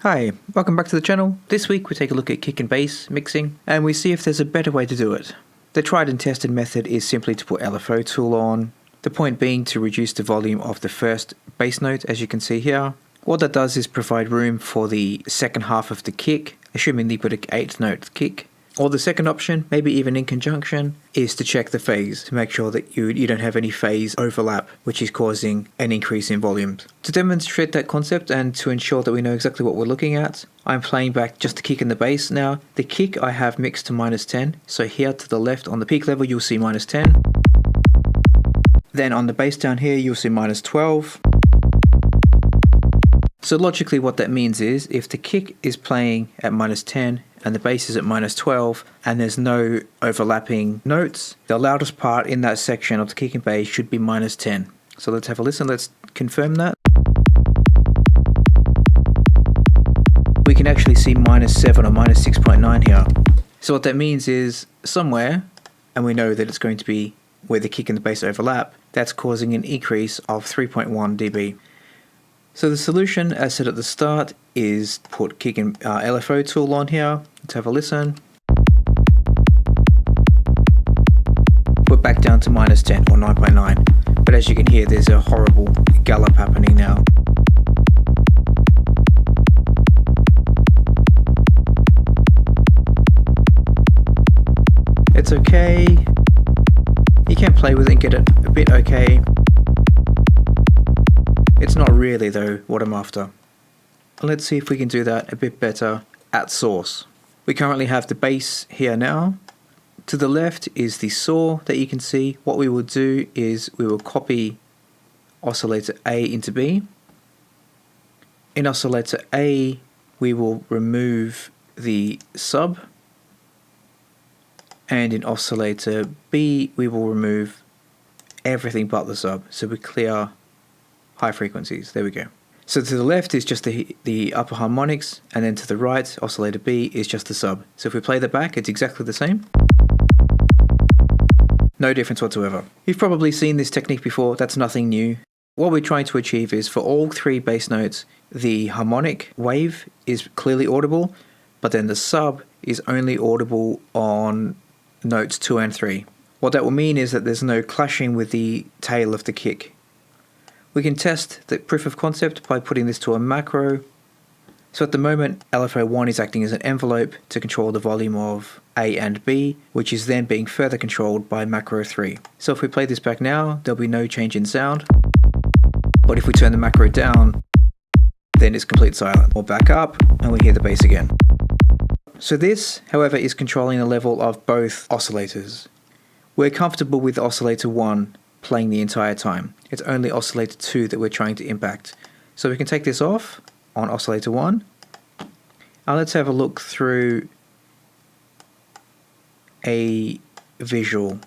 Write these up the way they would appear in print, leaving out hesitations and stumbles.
Hi, welcome back to the channel. This week we take a look at kick and bass mixing and we see if there's a better way to do it. The tried and tested method is simply to put LFO tool on, the point being to reduce the volume of the first bass note, as you can see here. What that does is provide room for the second half of the kick, assuming you put an 8th note kick. Or the second option, maybe even in conjunction, is to check the phase to make sure that you don't have any phase overlap, which is causing an increase in volumes. To demonstrate that concept and to ensure that we know exactly what we're looking at, I'm playing back just the kick and the bass. Now, the kick I have mixed to -10, so here to the left on the peak level you'll see -10. Then on the bass down here you'll see -12. So logically what that means is, if the kick is playing at -10 and the bass is at -12 and there's no overlapping notes, the loudest part in that section of the kick and bass should be -10. So let's have a listen, let's confirm that. We can actually see -7 or -6.9 here. So what that means is somewhere, and we know that it's going to be where the kick and the bass overlap, that's causing an increase of 3.1 dB. So the solution, as said at the start, is put kick and LFO tool on here. Let's have a listen. We're back down to -10 or 9.9, but as you can hear there's a horrible gallop happening now. It's okay. You can play with it and get it a bit okay. It's not really though what I'm after. Let's see if we can do that a bit better at source. We currently have the bass here now. To the left is the saw that you can see. What we will do is we will copy oscillator A into B. In oscillator A we will remove the sub, and in oscillator B we will remove everything but the sub, so we clear high frequencies. There we go. So to the left is just the upper harmonics, and then to the right, oscillator B, is just the sub. So if we play that back, it's exactly the same. No difference whatsoever. You've probably seen this technique before, that's nothing new. What we're trying to achieve is for all 3 bass notes, the harmonic wave is clearly audible, but then the sub is only audible on notes 2 and 3. What that will mean is that there's no clashing with the tail of the kick. We can test the proof of concept by putting this to a macro. So at the moment, LFO1 is acting as an envelope to control the volume of A and B, which is then being further controlled by macro 3. So if we play this back now, there'll be no change in sound. But if we turn the macro down, then it's complete silence. We'll back up and we hear the bass again. So this, however, is controlling the level of both oscillators. We're comfortable with oscillator 1 playing the entire time. It's only oscillator 2 that we're trying to impact. So we can take this off on oscillator 1. Now let's have a look through a visual.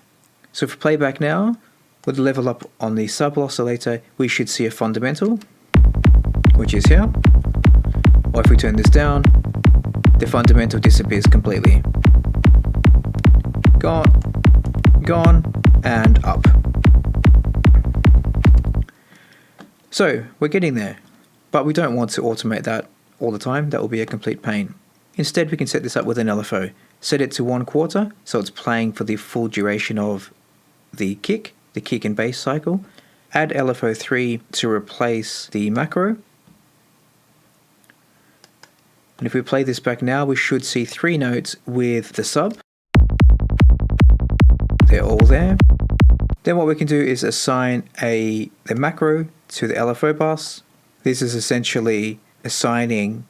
So if we play back now, with the level up on the sub oscillator, we should see a fundamental, which is here. Or if we turn this down, the fundamental disappears completely. Gone, and up. So we're getting there, but we don't want to automate that all the time. That will be a complete pain. Instead we can set this up with an LFO. Set it to 1/4, so it's playing for the full duration of the kick and bass cycle. Add LFO3 to replace the macro. And if we play this back now, we should see 3 notes with the sub. They're all there. Then what we can do is assign the macro to the LFO bus. This is essentially assigning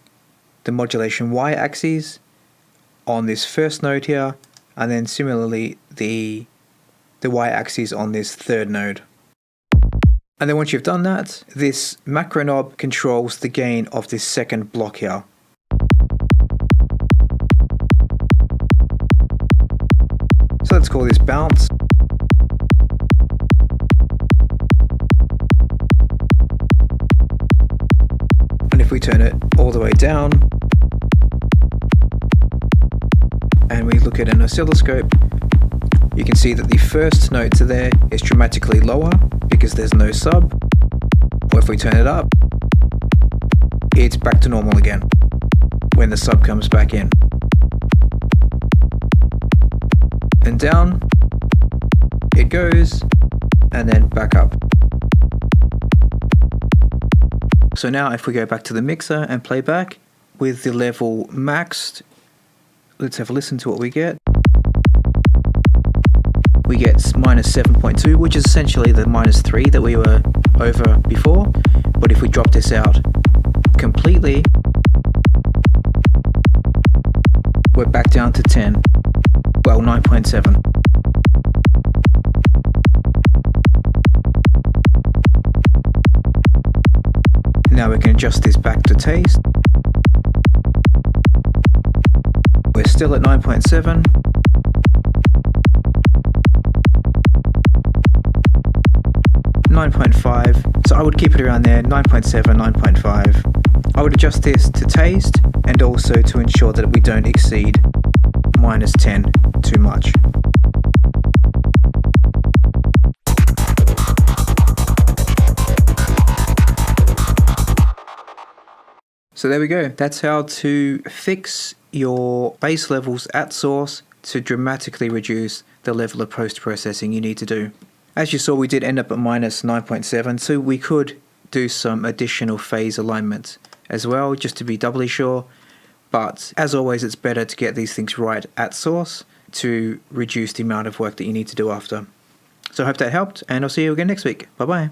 the modulation y-axis on this first node here, and then similarly the y-axis on this 3rd node. And then once you've done that, this macro knob controls the gain of this 2nd block here. So let's call this bounce. And if we turn it all the way down and we look at an oscilloscope, you can see that the first note to there is dramatically lower because there's no sub. Or if we turn it up, it's back to normal again. when the sub comes back in. And down it goes, and then back up. So now if we go back to the mixer and play back with the level maxed, let's have a listen to what we get. We get -7.2, which is essentially the -3 that we were over before. But if we drop this out completely, we're back down to 10. Well, 9.7. Now we can adjust this back to taste. We're still at 9.7. So I would keep it around there, 9.7, 9.5. I would adjust this to taste and also to ensure that we don't exceed -10 too much. So there we go. That's how to fix your bass levels at source to dramatically reduce the level of post-processing you need to do. As you saw, we did end up at -9.7, so we could do some additional phase alignment as well, just to be doubly sure. But as always, it's better to get these things right at source to reduce the amount of work that you need to do after. So I hope that helped, and I'll see you again next week. Bye-bye.